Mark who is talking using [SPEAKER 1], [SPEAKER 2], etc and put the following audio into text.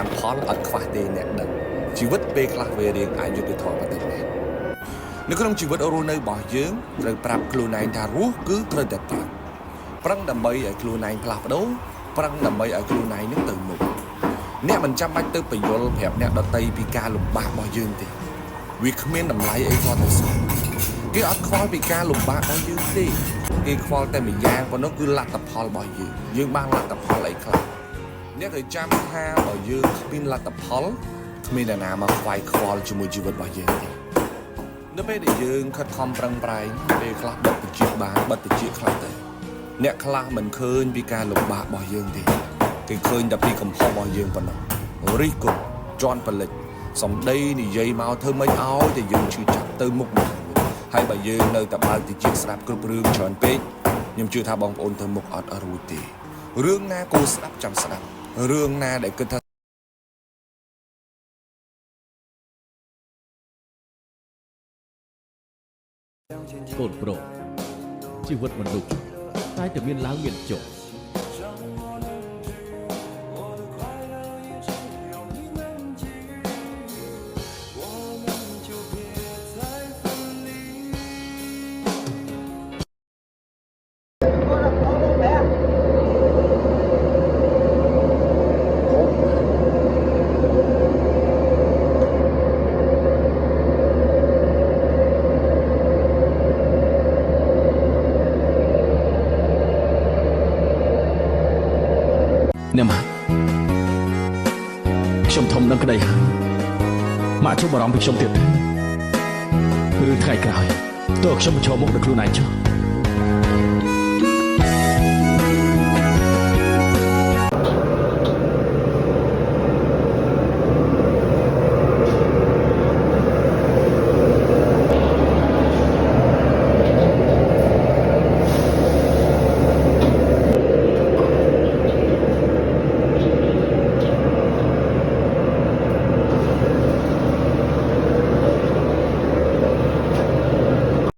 [SPEAKER 1] បានផលអត់ខ្វះទេអ្នកដឹងជីវិតពេលខ្លះវារៀងអយុត្តិធម៌បន្តិចណានៅក្នុងជីវិតរស់នៅរបស់យើងត្រូវប្រាប់ខ្លួនឯងថារស់គឺត្រូវតែប្រឹងដើម្បីឲ្យខ្លួនឯងផ្លាស់ប្ដូរប្រឹងដើម្បីឲ្យខ្លួនឯងនឹងទៅមុខអ្នកមិនចាំបាច់ទៅបញ្យល់ប្រាប់អ្នកដតីពីការលំបាករបស់យើងទេវាគ្មានតម្លៃអីគាត់ទៅសោះគេអត់ខ្វល់ពីការលំបាករបស់យើងទេគេខ្វល់តែម្យ៉ាងប៉ុណ្ណោះគឺលទ្ធផលរបស់យើងបានលទ្ធផលអីខ្លះអ្នកត្រូវចាំថាបើយើងគ្មានលទ្ធផលគ្មានអ្នកណាមកខ្វាយខ្វល់ជាមួយជីវិតរបស់យើងទេនៅពេលដែលយើងខិតខំប្រឹងប្រែងពេលខ្លះបិទតិចបានបិទតិចខ្លះទៅអ្នកខ្លះមិនឃើញពីការលំបាករបស់យើងទេគេឃើញតែពីកំហុសរបស់យើងប៉ុណ្ណោះរិះគន់ជន់ផលិតសំដីនិយាយមកធ្វើមិនឲ្យតែយើងឈឺចាប់ទៅមុខមកហើយបើយើងនៅតែបើកតិចស្ដាប់គ្រប់រឿងច្រើនពេកខ្ញុំជឿថាបងប្អូនទៅមុខអត់រួចទេរឿងណាគួរស្ដាប់ចាំស្ដាប់រឿងណាដែលគិតថា
[SPEAKER 2] កូនប្រុសជីវិតមនុស្សតែតែមានឡើងមានចុះអ្នកម៉ាក់ខ្ញុំធំនឹងក្តីហើយម៉ាក់ជួបបារម្ភពីខ្ញុំទៀតឬថ្ងៃក្រោយតើខ្ញុំបញ្ឈរមុខដល់ខ្លួនឯងចុះ